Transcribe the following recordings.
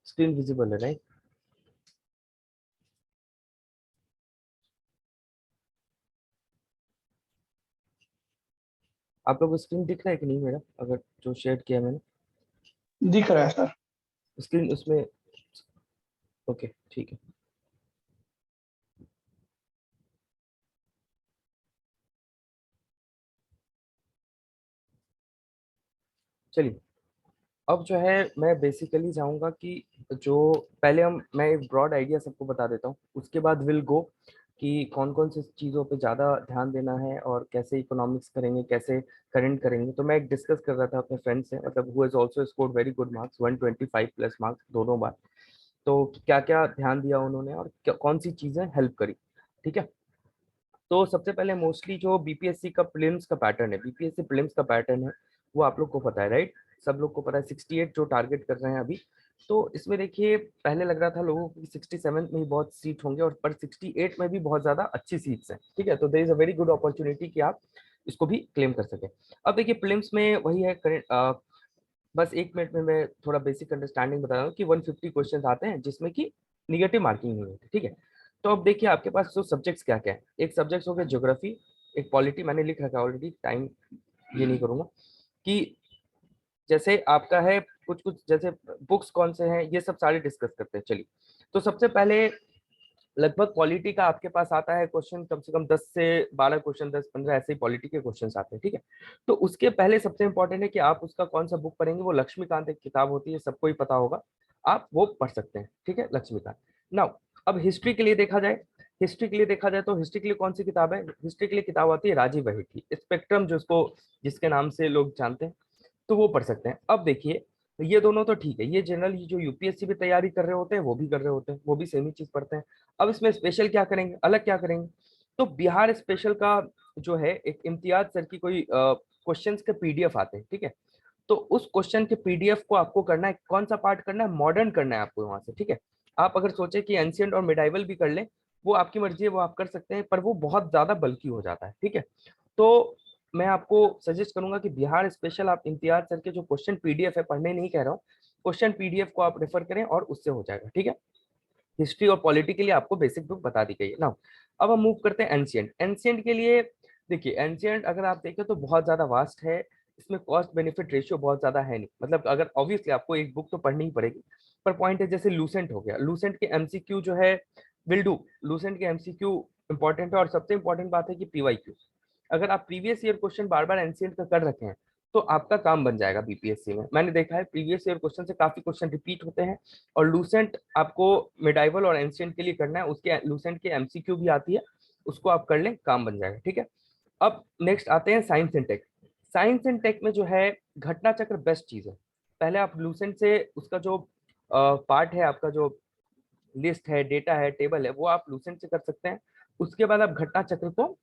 Screen visible है right? आप लोग को स्क्रीन दिख रहा है कि नहीं मेरा, अगर जो शेयर किया मैंने दिख रहा है सर। स्क्रीन उसमें? ओके ठीक है। चलिए, अब जो है मैं बेसिकली चाहूंगा कि जो पहले मैं एक ब्रॉड आइडिया सबको बता देता हूँ, उसके बाद विल गो कि कौन कौन सी चीज़ों पे ज़्यादा ध्यान देना है और कैसे इकोनॉमिक्स करेंगे, कैसे करंट करेंगे। तो मैं एक डिस्कस कर रहा था अपने फ्रेंड से, मतलब who has also scored very good marks, 125 plus marks दोनों बार। तो क्या क्या ध्यान दिया उन्होंने और कौन सी चीज़ें हेल्प करी, ठीक है। तो सबसे पहले मोस्टली जो बीपीएससी का प्रीलिम्स का पैटर्न है, बीपीएससी प्रीलिम्स का पैटर्न है, वो आप लोग को पता है राइट? सब लोग को पता है 68 जो टारगेट कर रहे हैं अभी। तो इसमें देखिए, पहले लग रहा था लोगों को कि 67 में ही बहुत सीट होंगे, और पर 68 में भी बहुत ज्यादा अच्छी सीट्स हैं, ठीक है। तो there is a very good opportunity कि आप इसको भी क्लेम कर सके। अब देखिए प्रीलिम्स में वही है बस एक मिनट में मैं थोड़ा बेसिक अंडरस्टैंडिंग बता रहा हूँ कि 150 क्वेश्चन आते हैं जिसमें कि निगेटिव मार्किंग नहीं होती, ठीक है। तो अब देखिए आपके पास जो सब्जेक्ट्स क्या क्या है, एक सब्जेक्ट हो गया ज्योग्राफी, एक पॉलिटी, मैंने लिख रखा है ऑलरेडी, टाइम ये नहीं करूंगा कि जैसे आपका है कुछ कुछ जैसे बुक्स कौन से हैं, ये सब सारे डिस्कस करते हैं। चलिए, तो सबसे पहले लगभग पॉलिटी का आपके पास आता है क्वेश्चन कम से कम 10 से 12 क्वेश्चन, 10-15 ऐसे ही पॉलिटी के क्वेश्चन आते हैं, ठीक है। तो उसके पहले सबसे इंपॉर्टेंट है कि आप उसका कौन सा बुक पढ़ेंगे। वो लक्ष्मीकांत एक किताब होती है, सबको ही पता होगा, आप वो पढ़ सकते हैं, ठीक है, लक्ष्मीकांत। नाउ अब हिस्ट्री के लिए देखा जाए, हिस्ट्री के लिए देखा जाए तो हिस्ट्री के लिए कौन सी किताब है? हिस्ट्री के लिए किताब आती है राजीव वहीद की, स्पेक्ट्रम, जिसको जिसके नाम से लोग जानते हैं, तो वो पढ़ सकते हैं। अब देखिए, ये दोनों तो ठीक है, ये जनरल जो यूपीएससी भी तैयारी कर रहे होते हैं वो भी कर रहे होते हैं, वो भी सेम ही चीज पढ़ते हैं। अब इसमें स्पेशल क्या करेंगे, अलग क्या करेंगे? तो बिहार स्पेशल का जो है एक इम्तियाज सर की कोई क्वेश्चंस के पीडीएफ आते हैं, ठीक है। तो उस क्वेश्चन के पीडीएफ को आपको करना है, कौन सा पार्ट करना है? मॉडर्न करना है आपको वहां से, ठीक है। आप अगर सोचे कि एंशियंट और मिडाइवल भी कर लें, वो आपकी मर्जी है, वो आप कर सकते हैं, पर वो बहुत ज्यादा बल्कि हो जाता है, ठीक है। तो मैं आपको सजेस्ट करूंगा कि बिहार स्पेशल आप इम्तियाज सर के जो क्वेश्चन पीडीएफ है, पढ़ने नहीं कह रहा हूँ, क्वेश्चन पीडीएफ को आप रेफर करें और उससे हो जाएगा, ठीक है। हिस्ट्री और पॉलिटी के लिए आपको बेसिक बुक बता दी गई है ना। अब हम मूव करते हैं एंशियंट। एंशियंट के लिए देखिए, एंशियंट अगर आप देखें तो बहुत ज्यादा वास्ट है, इसमें कॉस्ट बेनिफिट रेशियो बहुत ज्यादा है नहीं, मतलब अगर ऑब्वियसली आपको एक बुक तो पढ़नी ही पड़ेगी, पर पॉइंट है जैसे लूसेंट हो गया, लूसेंट के एमसीक्यू जो है विल डू, लूसेंट के एमसीक्यू इंपॉर्टेंट है। और सबसे इंपॉर्टेंट बात है कि पीवाईक्यू, अगर आप प्रीवियस ईयर क्वेश्चन बार बार एंशियंट का कर रखे हैं तो आपका काम बन जाएगा बीपीएससी में। मैंने देखा है प्रीवियस ईयर क्वेश्चन से काफी क्वेश्चन रिपीट होते हैं, और लूसेंट आपको मिडाइवल और एंशियंट के लिए करना है, उसके लूसेंट के एमसीक्यू भी आती है, उसको आप कर लें, काम बन जाएगा, ठीक है। अब नेक्स्ट आते हैं science and tech. Science and tech में जो है घटना चक्र बेस्ट चीज है। पहले आप लूसेंट से उसका जो पार्ट है, आपका जो लिस्ट है, डेटा है, टेबल है, वो आप लूसेंट से कर सकते हैं। उसके बाद आप घटना चक्र को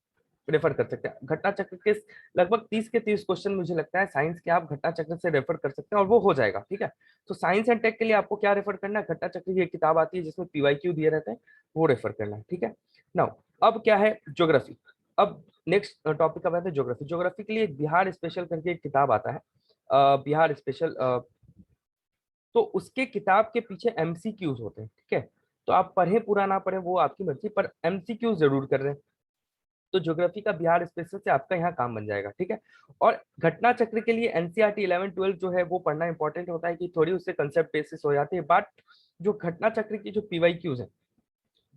रेफर कर सकते हैं। घटना चक्र के लगभग 30 के 30 क्वेश्चन मुझे लगता है साइंस के आप घटना चक्र से रेफर कर सकते हैं, और वो हो जाएगा, ठीक है। तो साइंस एंड टेक के लिए आपको क्या रेफर करना है? घटना चक्र की एक किताब आती है जिसमें पीवाईक्यू दिए रहते हैं, वो रेफर करना है, ठीक है। नाउ अब क्या है, ज्योग्राफी। अब नेक्स्ट टॉपिक का बात है ज्योग्राफी। ज्योग्राफी के लिए एक बिहार स्पेशल करके एक किताब आता है, बिहार स्पेशल, तो उसके किताब के पीछे एमसीक्यूज होते हैं, ठीक है। तो आप पढ़े पूरा ना पढ़े वो आपकी मर्जी, पर एमसीक्यूज जरूर कर रहे हैं। तो ज्योग्राफी का बिहार स्पेशल से आपका यहाँ काम बन जाएगा, ठीक है। और घटना चक्र के लिए एनसीईआरटी 11-12 जो है वो पढ़ना इंपॉर्टेंट होता है कि थोड़ी उससे कंसेप्ट बेसिस हो जाती है। बट जो घटना चक्र की जो पीवाईक्यूज है,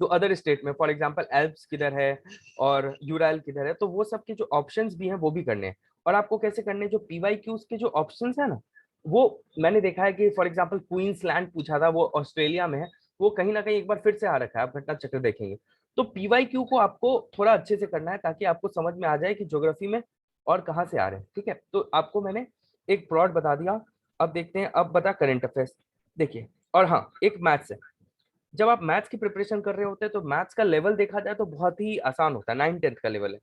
जो अदर स्टेट में फॉर एग्जांपल एल्प्स किधर है और यूराइल किधर है, तो वो सब के जो ऑप्शंस भी हैं वो भी करने हैं। और आपको कैसे करने हैं, जो पीवाईक्यूज के जो ऑप्शंस है ना, वो मैंने देखा है कि फॉर एग्जांपल क्वींसलैंड पूछा था, वो ऑस्ट्रेलिया में है, वो कहीं ना कहीं एक बार फिर से आ रखा है, आप घटना चक्र देखेंगे। तो पीवाईक्यू को आपको थोड़ा अच्छे से करना है ताकि आपको समझ में आ जाए कि ज्योग्राफी में और कहाँ से आ रहे हैं, ठीक है। तो आपको मैंने एक प्लॉट बता दिया। अब देखते हैं, अब बता करंट अफेयर्स। देखिए, और हाँ, एक मैथ्स है। जब आप मैथ्स की प्रिपरेशन कर रहे होते हैं तो मैथ्स का लेवल देखा जाए तो बहुत ही आसान होता है, 9-10 का लेवल है।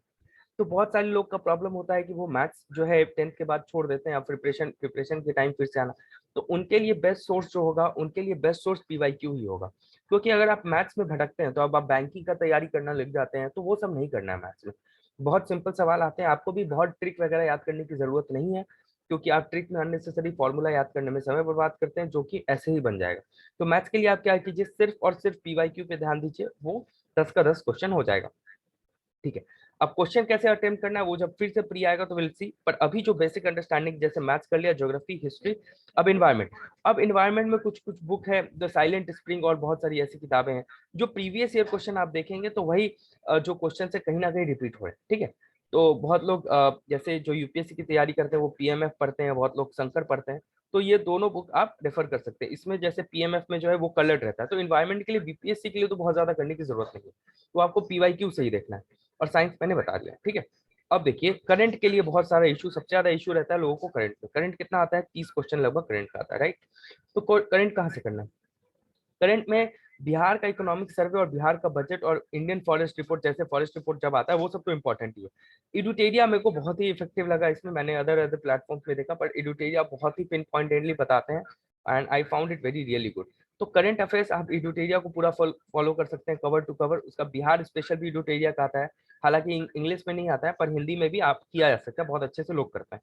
तो बहुत सारे लोग का प्रॉब्लम होता है कि वो मैथ्स जो है 10th के बाद छोड़ देते हैं, या प्रिपरेशन के टाइम फिर से आना। तो उनके लिए बेस्ट सोर्स जो होगा, उनके लिए बेस्ट सोर्स पीवाईक्यू ही होगा। क्योंकि अगर आप मैथ्स में भटकते हैं तो अब आप बैंकिंग का तैयारी करना लग जाते हैं, तो वो सब नहीं करना है मैथ्स में। बहुत सिंपल सवाल आते हैं, आपको भी बहुत ट्रिक वगैरह याद करने की जरूरत नहीं है। क्योंकि आप ट्रिक में अननेसेसरी फॉर्मूला याद करने में समय बर्बाद करते हैं, जो कि ऐसे ही बन जाएगा। तो मैथ्स के लिए आप क्या कीजिए, सिर्फ और सिर्फ पीवाईक्यू पे ध्यान दीजिए, वो 10 का 10 क्वेश्चन हो जाएगा। ठीक है, अब क्वेश्चन कैसे अटेम्प्ट करना है वो जब फिर से प्री आएगा तो विल सी, पर अभी जो बेसिक अंडरस्टैंडिंग, जैसे मैथ्स कर लिया, ज्योग्राफी, हिस्ट्री, अब इन्वायरमेंट। अब इन्वायरमेंट में कुछ कुछ बुक है, द साइलेंट स्प्रिंग और बहुत सारी ऐसी किताबें हैं जो प्रीवियस ईयर क्वेश्चन आप देखेंगे तो वही जो क्वेश्चन है कहीं ना कहीं रिपीट हो रहे हैं। ठीक है, तो बहुत लोग जैसे जो यूपीएससी की तैयारी करते हैं वो पीएमएफ पढ़ते हैं, बहुत लोग शंकर पढ़ते हैं, तो ये दोनों बुक आप रेफर कर सकते हैं। इसमें जैसे पीएमएफ में जो है वो कलर्ड रहता है, तो इन्वायरमेंट के लिए, बीपीएससी के लिए तो बहुत ज्यादा करने की जरूरत नहीं है, तो आपको पीवाईक्यू से ही देखना है। और साइंस मैंने बता दिया। ठीक है, अब देखिए करंट के लिए बहुत सारा इशू, सबसे ज्यादा इशू रहता है लोगों को करंट में। करंट कितना आता है, 30 क्वेश्चन लगभग करंट का आता है, राइट। तो करंट कहाँ से करना है, करंट में बिहार का इकोनॉमिक सर्वे और बिहार का बजट और इंडियन फॉरेस्ट रिपोर्ट, जैसे फॉरेस्ट रिपोर्ट जब आता है वो सब तो इंपॉर्टेंट ही है। इडुटेरिया मेरे को बहुत ही इफेक्टिव लगा इसमें, मैंने अदर अदर प्लेटफॉर्म पे देखा, पर इडुटेरिया बहुत ही पिन पॉइंटेडली बताते हैं and I found it very really good. तो करंट अफेयर्स आप इडुटेरिया को पूरा फॉलो कर सकते हैं कवर टू कवर। उसका बिहार स्पेशल भी इडुटेरिया का आता है, हालांकि इंग्लिश में नहीं आता है, पर हिंदी में भी आप किया जा सकता है, बहुत अच्छे से लोग करते हैं।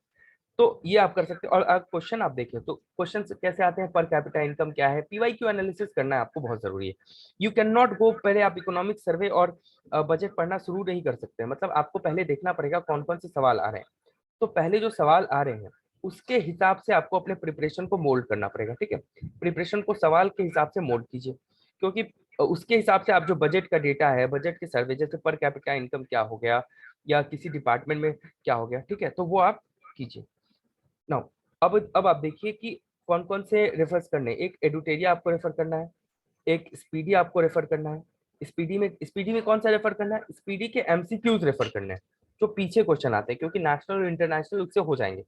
तो ये आप कर सकते हैं। और अगर क्वेश्चन आप देखिए तो क्वेश्चन कैसे आते हैं, पर कैपिटा इनकम क्या है, पीवाईक्यू एनालिसिस करना है आपको बहुत जरूरी है। यू कैन नॉट गो, पहले आप इकोनॉमिक सर्वे और बजट पढ़ना शुरू नहीं कर सकते, मतलब आपको पहले देखना पड़ेगा कौन कौन से सवाल आ रहे हैं। तो पहले जो सवाल आ रहे हैं उसके हिसाब से आपको अपने प्रिपरेशन को मोल्ड करना पड़ेगा। ठीक है, प्रिपरेशन को सवाल के हिसाब से मोल्ड कीजिए, क्योंकि उसके हिसाब से आप जो बजट का डेटा है, बजट के सर्वे, जैसे पर कैपिटा इनकम क्या हो गया या किसी डिपार्टमेंट में क्या हो गया, ठीक है, तो वो आप कीजिए। नाउ अब आप देखिए कि कौन कौन से रेफर्स करने हैं। एक एडुटेरिया आपको रेफर करना है, एक स्पीडी आपको रेफर करना है। स्पीडी में कौन सा रेफर करना है, स्पीडी के एमसीक्यूज रेफर करने हैं जो पीछे क्वेश्चन आते हैं, क्योंकि नेशनल और इंटरनेशनल उससे हो जाएंगे।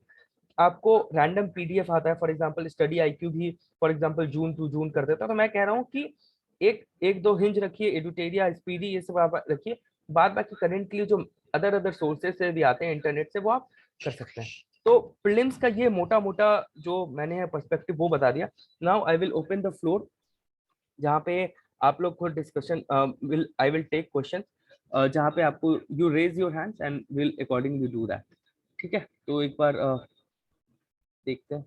आपको रैंडम पीडीएफ आता है, फॉर एग्जांपल स्टडी आईक्यू भी for example June to June कर देता है। तो मैं कह रहा हूँ कि एक एक दो हिंज रखिए, एडुटेरिया, स्पीडी, ये सब आप रखिए। बाद बाकी करंट के लिए जो अदर अदर सोर्सेज से भी आते हैं इंटरनेट से, वो आप कर सकते हैं। तो प्रीलिम्स का ये मोटा मोटा जो मैंने पर्सपेक्टिव वो बता दिया। Now I will open the floor, जहाँ पे आप लोग को discussion will I will take question, जहाँ पे आपको you raise your hands and will accordingly do that. ठीक है, तो एक बार देखते हैं।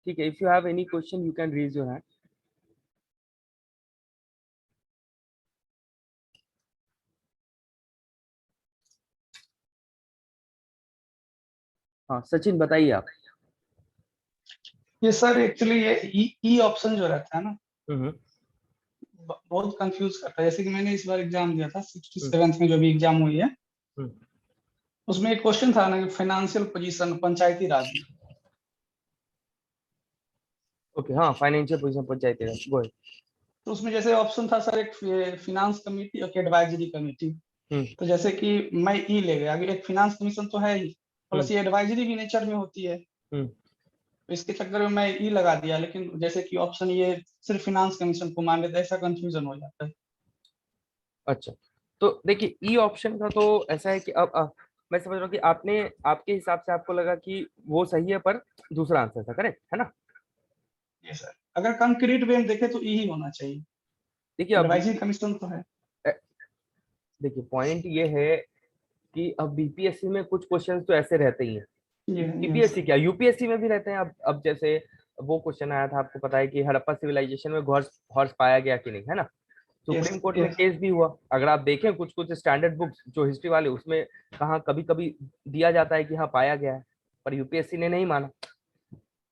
ठीक है, if you have any question you can raise your hand. हाँ सचिन बताइए आप। ये सर एक्चुअली ये ई ऑप्शन जो रहता है ना, हम्म बहुत कंफ्यूज करता है। जैसे कि मैंने इस बार एग्जाम दिया था हम्म 67th में जो भी एग्जाम हुई है, हम्म। उसमें एक क्वेश्चन था ना कि फाइनेंशियल पोजीशन पंचायती राज में। ओके, हाँ फाइनेंशियल पोजीशन पंचायती राज, गो अहेड। तो उसमें जैसे ऑप्शन था सर, एक फिनांस कमेटी और एडवाइजरी कमेटी। हम्म तो जैसे कि मैं ई ले गया, अगर एक फिनांस कमीशन तो है ही, हम्म प्लस ये एडवाइजरी भी नेचर में होती है, हम्म। तो इसके चक्कर में मैं ई लगा दिया। लेकिन जैसे कि ऑप्शन ये सिर्फ फिनांस कमीशन को मान लेता है, ऐसा कंफ्यूजन हो जाता है। अच्छा, तो देखिए ई ऑप्शन का तो ऐसा है कि अब मैं समझ रहा हूँ कि आपने, आपके हिसाब से आपको लगा कि वो सही है, पर दूसरा आंसर था करेक्ट, है ना। ये सर, अगर कंक्रीट वे में देखे तो ई ही होना चाहिए। देखिए अब एडवाइजरी कमीशन तो है। देखिए पॉइंट ये है कि अब बीपीएससी में कुछ क्वेश्चंस तो ऐसे रहते ही हैं। ये बीपीएससी सर। क्या, यूपीएससी में भी रहते हैं। अब जैसे वो क्वेश्चन आया था, आपको पता है कि हड़प्पा सिविलाइजेशन में हॉर्स हॉर्स पाया गया कि नहीं, है ना। सुप्रीम यस कोर्ट में यस। केस भी हुआ। अगर आप देखें कुछ कुछ स्टैंडर्ड बुक्स जो हिस्ट्री वाले, उसमें कहाँ कभी कभी दिया जाता है कि हाँ पाया गया है, पर यूपीएससी ने नहीं माना।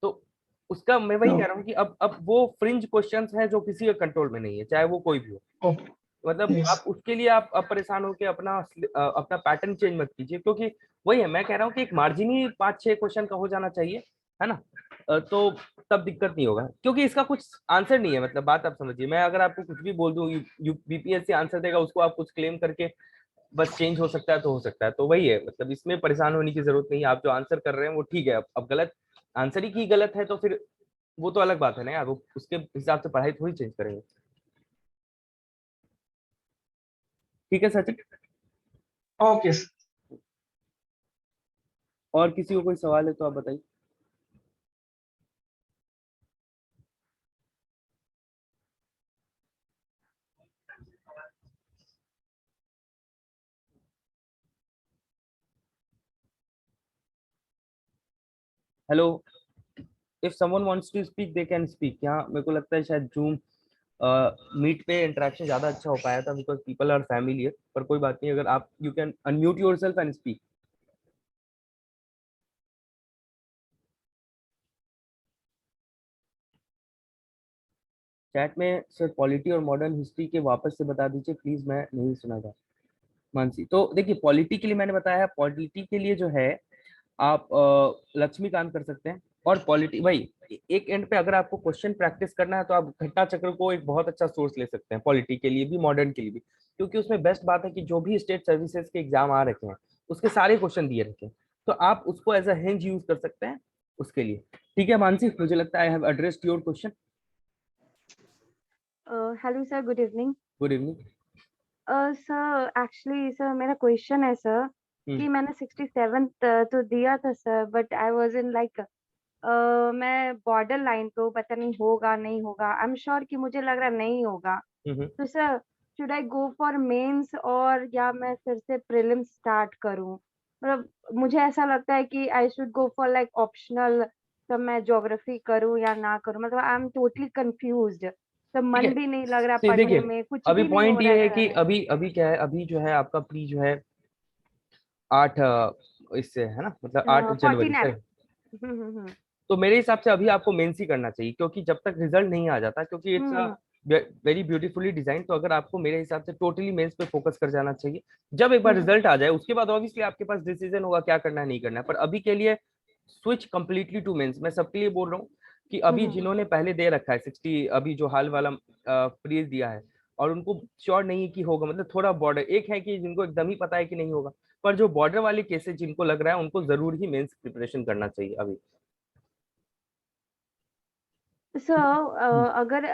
तो उसका मैं वही कह रहा हूँ कि अब वो फ्रिंज क्वेश्चंस हैं जो किसी के कंट्रोल में नहीं है, चाहे वो कोई भी हो। ओके। मतलब यस। आप उसके लिए आप अब परेशान होकर अपना पैटर्न चेंज मत कीजिए, क्योंकि वही है, मैं कह रहा हूँ कि एक मार्जिन ही 5-6 क्वेश्चन का हो जाना चाहिए, है ना। तो तब दिक्कत नहीं होगा, क्योंकि इसका कुछ आंसर नहीं है। मतलब बात आप समझिए, मैं अगर आपको कुछ भी बोल दूं, बीपीएससी आंसर देगा, उसको आप कुछ क्लेम करके बस चेंज हो सकता है तो हो सकता है। तो वही है, मतलब इसमें परेशान होने की जरूरत नहीं है। आप जो आंसर कर रहे हैं वो ठीक है, अब गलत आंसर ही की गलत है तो फिर वो तो अलग बात है ना यार, वो उसके हिसाब से पढ़ाई थोड़ी चेंज करेंगे। ठीक है सचिन। Okay sir. और किसी को कोई सवाल है तो आप बताइए। Hello, if someone wants to speak they can speak. यहाँ मेरे को लगता है शायद जूम मीट पे इंटरेक्शन ज्यादा अच्छा हो पाया था बिकॉज पीपल आर फैमिलियर, पर कोई बात नहीं, अगर आप you can unmute yourself and speak. Chat में सर पॉलिटी और मॉडर्न हिस्ट्री के वापस से बता दीजिए प्लीज, मैं नहीं सुना था। मानसी, तो देखिए पॉलिटी के लिए मैंने बताया है, पॉलिटी के लिए जो है आप लक्ष्मीकांत कर सकते हैं। और पॉलिटी भाई एक एंड पे अगर आपको क्वेश्चन प्रैक्टिस करना है तो आप घटना चक्र को एक बहुत अच्छा सोर्स ले सकते हैं, पॉलिटी के लिए भी मॉडर्न के लिए भी, क्योंकि उसमें बेस्ट बात है कि जो भी स्टेट सर्विसेज के एग्जाम आ रखे हैं उसके सारे क्वेश्चन दिए रखे हैं, तो आप उसको एज अ हिंज यूज कर सकते हैं उसके लिए। ठीक है मानसी, मुझे लगता है आई have addressed your question. Hello sir, good evening. Good evening. Sir actually sir मेरा क्वेश्चन है सर कि मैंने 67th तो दिया था sir, but I was in like मैं बॉर्डर लाइन पे हूँ, पता नहीं होगा नहीं होगा। आई एम श्योर कि मुझे लग रहा नहीं होगा। तो sir should I go for mains और या मैं फिर से प्रीलिम्स स्टार्ट करूँ? मतलब मुझे ऐसा लगता है कि I should go for like optional, तब मैं ज्योग्राफी करूँ या ना करूँ। मतलब आई एम टोटली कंफ्यूज्ड। तो ठीक मन है, भी नहीं लग रहा देखिए पढ़ने में, कुछ अभी भी नहीं हो पॉइंट रहा ये है है कि सर। अभी अभी क्या है, अभी जो है आपका प्री जो है 8 इससे है ना, मतलब 8 जनवरी 49। से। तो मेरे हिसाब से अभी आपको मेंस ही करना चाहिए, क्योंकि जब तक रिजल्ट नहीं आ जाता, क्योंकि it's hmm very beautifully design, तो अगर आपको मेरे हिसाब से टोटली मेंस पे फोकस कर जाना चाहिए। जब एक बार हम्म रिजल्ट आ जाए उसके बाद ऑब्वियसली आपके पास डिसीजन होगा क्या करना है नहीं करना है, पर अभी के लिए स्विच कंप्लीटली टू मेंस। मैं सबके लिए बोल रहा हूँ कि अभी हम्म जिन्होंने पहले दे रखा है 60, अभी जो हाल वाला प्रीज दिया है और उनको श्योर नहीं है कि होगा, मतलब थोड़ा बॉर्डर एक है कि जिनको एकदम ही पता है कि नहीं होगा, पर जो बॉर्डर वाले केसेस जिनको लग रहा है उनको जरूर ही मेंस प्रिपरेशन करना चाहिए अभी। सर अगर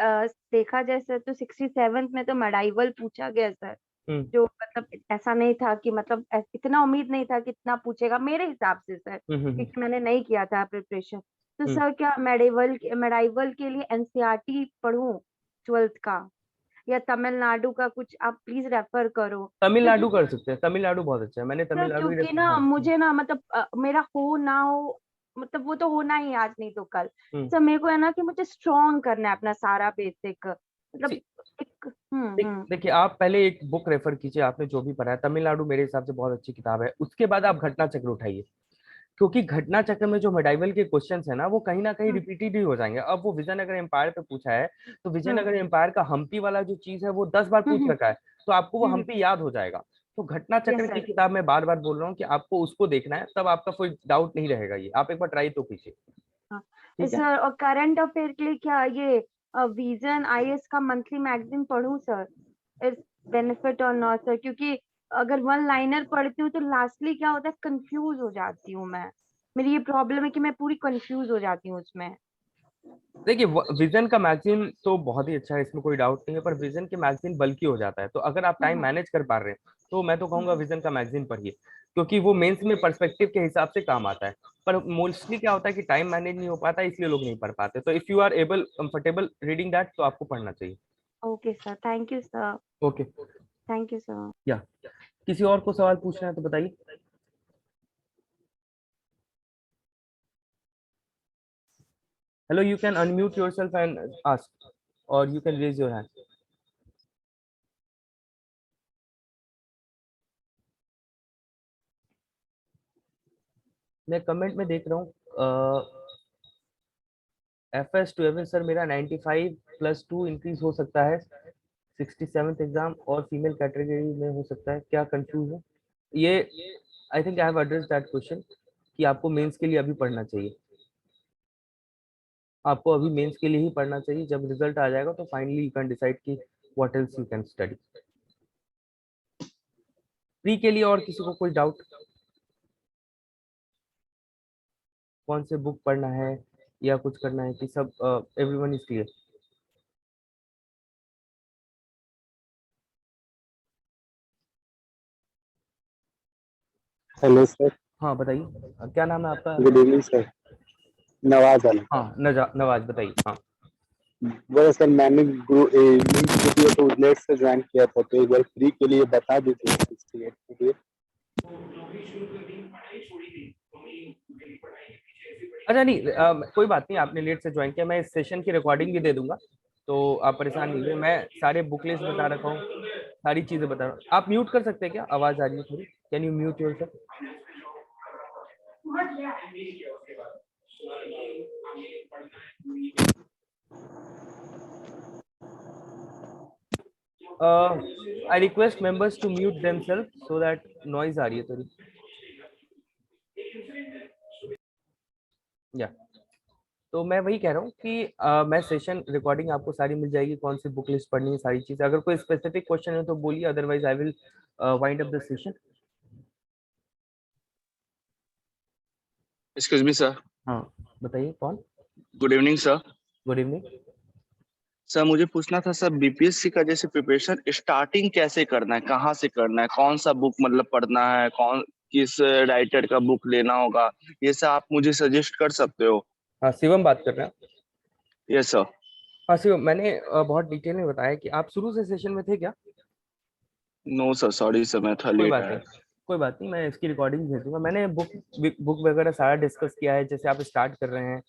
देखा जाए सर तो 67th में तो मेडाइवल पूछा गया सर, हम्म जो मतलब ऐसा नहीं था कि मतलब इतना उम्मीद नहीं था कि इतना पूछेगा मेरे हिसाब से सर, हम्म हम्म क्योंकि मैंने नहीं किया था प्रिपरेशन। तो हम्म। सर क्या मेडाइवल के लिए एनसीईआरटी पढूं 12th का, या तमिलनाडु का कुछ आप प्लीज रेफर करो? क्योंकि तमिलनाडु कर सकते हैं, तमिलनाडु बहुत अच्छा है, मैंने सर तमिलनाडु ही क्योंकि ना हाँ। मुझे ना मतलब मेरा हो ना हो, मतलब वो तो होना ही आज नहीं तो कल। हम्म। सर मेरे को है ना कि मुझे स्ट्रॉन्ग करना है अपना सारा बेसिक, मतलब See, एक देखिए आप पहले एक बुक रेफर कीजिए, आपने जो भी पढ़ा है तमिलनाडु मेरे हिसाब से बहुत अच्छी किताब है, उसके बाद आप घटना चक्र उठाइए, क्योंकि घटना चक्र में जो मेडाइवल के क्वेश्चंस है ना वो कहीं ना कहीं हम्म रिपीटेड ही हो जाएंगे। अब वो विजयनगर एम्पायर पे पूछा है, तो हम्म विजयनगर एम्पायर का हम्पी वाला जो चीज है वो 10 बार पूछ हम्म रखा है, तो आपको वो हम्म हम्पी याद हो जाएगा। तो घटना यस चक्र की सर। किताब में बार बार बोल रहा हूँ कि आपको उसको देखना है, तब आपका कोई डाउट नहीं रहेगा, ये आप एक बार ट्राई तो कीजिए। हाँ ठीक है। सर, और करंट अफेयर के लिए क्या ये विजन आईएएस का मंथली मैगजीन पढूं sir? Is benefit or not sir? क्योंकि अगर वन लाइनर पढ़ती हूँ तो लास्टली क्या होता है, कंफ्यूज हो जाती हूँ मैं। मेरी ये प्रॉब्लम है कि मैं पूरी कंफ्यूज हो जाती हूँ उसमें। देखिए विजन का मैगजीन तो बहुत ही अच्छा है, इसमें कोई डाउट नहीं है, पर विजन के मैगजीन बल्कि हो जाता है, तो अगर आप टाइम हम्म मैनेज कर पा रहे हैं तो मैं तो कहूंगा हम्म विजन का मैगजीन पढ़िए, क्योंकि वो मेंस में पर्सपेक्टिव के हिसाब से काम आता है। पर मोस्टली क्या होता है कि टाइम मैनेज नहीं हो पाता, इसलिए लोग नहीं पढ़ पाते, तो if you are able comfortable reading that तो आपको पढ़ना चाहिए। Okay sir, thank you sir. Okay. Thank you sir. या किसी और को सवाल पूछना है तो बताइए। Hello, you can unmute yourself and ask, or you can raise your hand. मैं कमेंट में देख रहा हूँ FS टू एवन सर मेरा 95 प्लस 2 इंक्रीज हो सकता है 67th एग्जाम और फीमेल कैटेगरी में हो सकता है, क्या कंफ्यूज है ये? आई think I have address that question कि आपको मेंस के लिए अभी पढ़ना चाहिए, आपको अभी मेंस के लिए ही पढ़ना चाहिए, जब रिजल्ट आ जाएगा तो फाइनली यू कैन डिसाइड कि what else you can study. Pre के लिए और किसी को कोई डाउट, कौन से बुक पढ़ना है या कुछ करना है कि सब everyone is clear? Hello sir. हाँ बताइए, क्या नाम है आपका? Good evening sir. Nawaz Alam. हाँ नवाज बताइए। हाँ बोला सर, मैंने लिंक जो दिया तो नेट से ज्वाइन किया था, तो एक बार फ्री के लिए बता दीजिए 68 के लिए। अच्छा नहीं, कोई बात नहीं, आपने लेट से ज्वाइन किया, मैं इस सेशन की रिकॉर्डिंग भी दे दूंगा, तो आप परेशान नहीं हुए। मैं सारे बुक लिस्ट बता रखा हूँ, सारी चीजें बता रहा हूँ। आप म्यूट कर सकते हैं क्या? आवाज आ रही है थोड़ी, can you mute yourself? I request members to mute themselves so that noise आ रही है थोड़ी। या तो मैं वही कह रहा हूँ कि मैं सेशन रिकॉर्डिंग आपको सारी मिल जाएगी, कौन सी बुक लिस्ट पढ़नी है, सारी चीजें। अगर कोई स्पेसिफिक क्वेश्चन है तो बोलिए, otherwise I will wind up the session. Excuse me sir. हाँ बताइए, कौन? Good evening sir. Good evening sir मुझे पूछना था सर, बीपीएससी का जैसे प्रिपरेशन स्टार्टिंग कैसे करना है, कहाँ से करना है, कौन सा बुक मतलब पढ़ना है, कौन किस राइटर का बुक लेना होगा, ये सब आप मुझे सजेस्ट कर सकते हो? हाँ शिवम बात कर रहे हैं। Yes sir. हाँ शिवम, मैंने बहुत डिटेल में बताया कि आप शुरू से सेशन में थे क्या? नो सर, सॉरी सर, मैं था कोई लेट बात आया। नहीं, कोई बात नहीं, मैं इसकी रिकॉर्डिंग भेज दूंगा। मैंने बुक वगैरह सारा डिस्कस किया है। जैसे आप स्टार्ट कर रहे हैं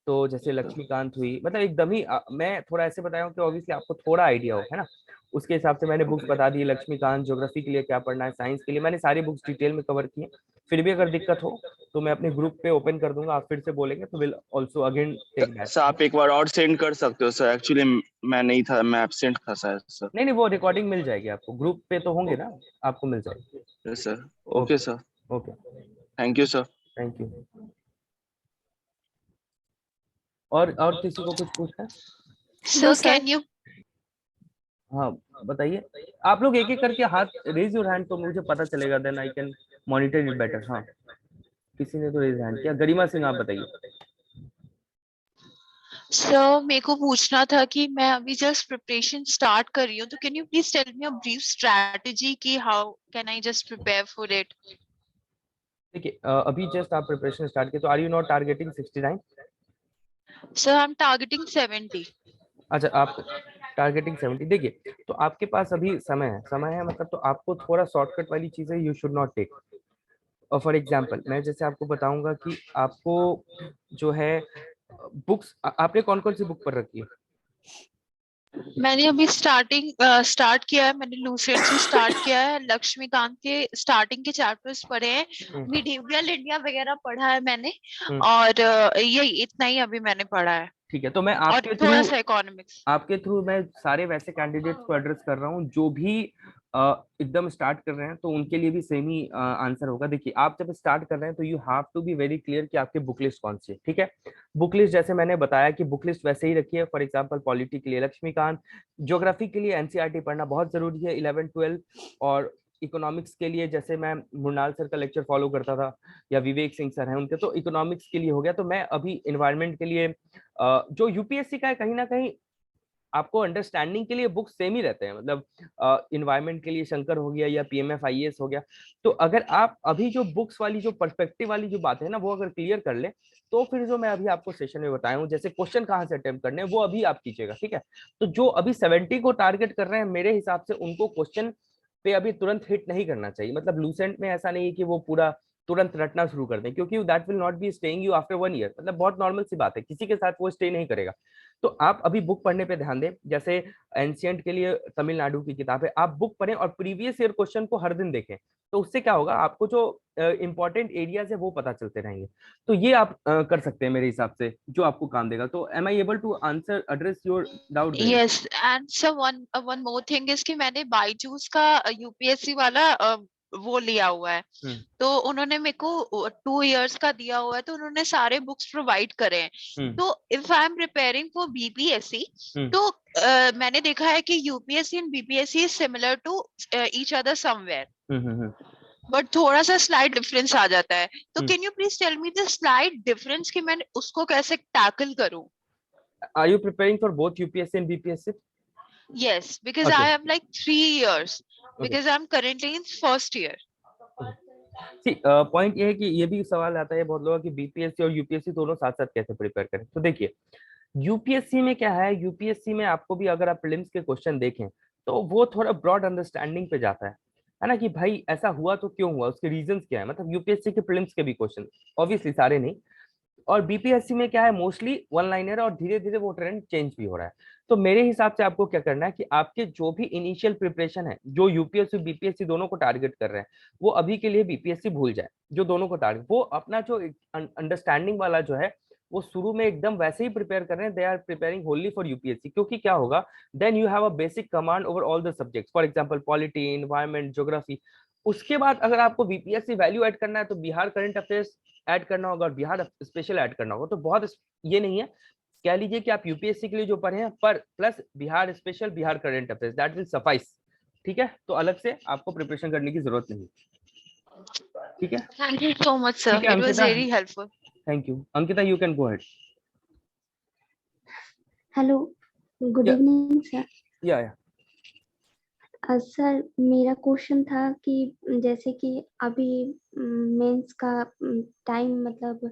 तो जैसे लक्ष्मीकांत हुई, मतलब एकदम ही मैं थोड़ा ऐसे बताया हूँ कि ऑब्वियसली आपको थोड़ा आइडिया हो, है ना? उसके हिसाब से मैंने बुक्स बता दी। लक्ष्मीकांत ज्योग्राफी के लिए क्या पढ़ना है, साइंस के लिए, मैंने सारी बुक्स डिटेल में कवर की है। फिर भी अगर दिक्कत हो तो मैं अपने ग्रुप पे ओपन कर दूंगा, आप फिर से बोलेंगे तो will also again take that. Sir आप एक बार और सेंड कर सकते हो सर, एक्चुअली मैं नहीं था, मैं एब्सेंट था शायद सर। नहीं नहीं, वो रिकॉर्डिंग मिल जाएगी आपको, ग्रुप पे तो होंगे ना, आपको मिल जाएगी। Yes sir. Okay okay sir. Okay, thank you sir. Thank you. और किसी को कुछ पूछना है? So can you हाँ बताइए। आप लोग एक एक करके हाथ रेज योर हैंड, तो मुझे पता चलेगा, then I can monitor it better. हाँ किसी ने तो रेज हैंड किया। गरिमा सिंह आप बताइए। मेरे को पूछना था कि मैं अभी जस्ट प्रिपरेशन स्टार्ट कर रही हूँ, तो can you please tell me a brief strategy कि how can I just prepare for it? देखिए अभी जस्ट आप प्रिपरेशन स्टार्ट किए, तो are you not targeting 69? Sir I am targeting 70। अच्छा आप टारगेटिंग 70। देखिए तो आपके पास अभी समय है मतलब, तो आपको थोड़ा शॉर्टकट वाली चीजें यू शुड नॉट टेक। और फॉर एग्जाम्पल मैं जैसे आपको बताऊंगा कि आपको जो है बुक्स, आपने कौन कौन सी बुक पढ़ रखी है? मैंने अभी स्टार्ट किया है, मैंने लूसेंट से स्टार्ट किया है, लक्ष्मीकांत के स्टार्टिंग के चैप्टर्स पढ़े हैं, मिडिवल इंडिया वगैरह पढ़ा है मैंने, और ये इतना ही अभी मैंने पढ़ा है। ठीक है, तो मैं और थोड़ा सा इकोनॉमिक्स। आपके थ्रू मैं सारे वैसे कैंडिडेट्स को एड्रेस कर रहा हूँ जो भी एकदम स्टार्ट कर रहे हैं, तो उनके लिए भी सेम ही आंसर होगा। देखिए आप जब स्टार्ट कर रहे हैं तो you have to be very clear कि आपकी बुक लिस्ट कौन सी है। ठीक है, बुक लिस्ट जैसे मैंने बताया कि बुक लिस्ट वैसे ही रखिए। फॉर एग्जांपल पॉलिटी के लिए लक्ष्मीकांत, ज्योग्राफी के लिए एनसीईआरटी पढ़ना बहुत जरूरी है 11 12, और इकोनॉमिक्स के लिए जैसे मैं मुरनाल सर का लेक्चर फॉलो करता था, या विवेक सिंह सर हैं उनके, तो इकोनॉमिक्स के लिए हो गया। तो मैं अभी इन्वायरमेंट के लिए जो यूपीएससी का है, कहीं ना कहीं आपको अंडरस्टैंडिंग के लिए बुक सेम ही रहते हैं, मतलब इन्वायरमेंट के लिए शंकर हो गया या पीएमएफ आईएएस हो गया। तो अगर आप अभी जो बुक्स वाली जो पर्सपेक्टिव वाली जो बात है ना, वो अगर क्लियर कर ले, तो फिर जो मैं अभी आपको सेशन में बताया हूँ, जैसे क्वेश्चन कहाँ से अटेम्प्ट करने हैं वो अभी आप कीजिएगा। ठीक है, तो जो अभी 70 को टारगेट कर रहे हैं, मेरे हिसाब से उनको क्वेश्चन पे अभी तुरंत हिट नहीं करना चाहिए। मतलब लूसेंट में ऐसा नहीं है कि वो पूरा तुरंत रटना शुरू कर दें, क्योंकि that will not be staying you after 1 year. मतलब बहुत नॉर्मल सी बात है, किसी के साथ वो स्टे नहीं करेगा। तो आप अभी बुक पढ़ने पे ध्यान दें। जैसे एंशिएंट के लिए तमिलनाडु की किताब है, आप बुक पढ़ें और प्रीवियस ईयर क्वेश्चन को हर दिन देखें। तो उससे क्या होगा, आपको जो इंपॉर्टेंट एरियाज है वो पता चलते रहेंगे। तो ये आप कर सकते हैं मेरे हिसाब से, जो आपको काम देगा। तो am I able to answer address your doubt? Yes, and sir one more thing is कि मैंने बायजूस का यूपीएससी वाला वो लिया हुआ है, तो उन्होंने मेरे को 2 इयर्स का दिया हुआ है, तो उन्होंने सारे बुक्स प्रोवाइड करे हैं। तो if I am preparing for BPSC, तो मैंने देखा है कि UPSC and BPSC is similar to each other somewhere, but थोड़ा सा स्लाइड डिफरेंस आ जाता है। तो can you please tell me the slight difference कि मैं उसको कैसे टैकल करूं? Are you preparing for both UPSC and BPSC? Yes, because Okay. I have like 3 years, because I'm currently in first year. Point ये है कि ये भी सवाल आता है बहुत लोगों की, बीपीएससी और यूपीएससी दोनों साथ साथ कैसे प्रिपेयर करें। तो देखिए यूपीएससी में क्या है, यूपीएससी में आपको भी अगर आप प्रीलिम्स के क्वेश्चन देखें तो वो थोड़ा ब्रॉड अंडरस्टैंडिंग पे जाता है है ना, कि भाई ऐसा हुआ तो क्यों हुआ, उसके रीजंस क्या है, मतलब यूपीएससी के प्रीलिम्स के भी क्वेश्चन, ऑब्वियसली सारे नहीं। और बीपीएससी में क्या है, मोस्टली वन लाइनर, और धीरे धीरे वो ट्रेंड चेंज भी हो रहा है। तो मेरे हिसाब से आपको क्या करना है कि आपके जो भी इनिशियल प्रिपरेशन है, जो यूपीएससी बीपीएससी दोनों को टारगेट कर रहे हैं, वो अभी के लिए बीपीएससी भूल जाए। जो दोनों को टारगेट, वो अपना जो अंडरस्टैंडिंग वाला जो है, वो शुरू में एकदम वैसे ही प्रिपेयर कर रहे हैं, they are preparing only for UPSC. क्योंकि क्या होगा, then you have a basic command over all the subjects, for example polity, environment, geography. उसके बाद अगर आपको बीपीएससी वैल्यू ऐड करना है तो बिहार करंट अफेयर्स ऐड करना होगा और बिहार स्पेशल ऐड करना होगा। तो बहुत ये नहीं है, कह लीजिए कि आप यूपीएससी के लिए जो पढ़े हैं पर plus Bihar special, Bihar current affairs, that will suffice. ठीक है, तो अलग से आपको प्रिपरेशन करने की जरूरत नहीं। ठीक है, thank you so much sir, it was very helpful. Thank you Ankita, you can go ahead. Hello, good evening sir. या सर मेरा क्वेश्चन था कि जैसे कि अभी मेंस का टाइम, मतलब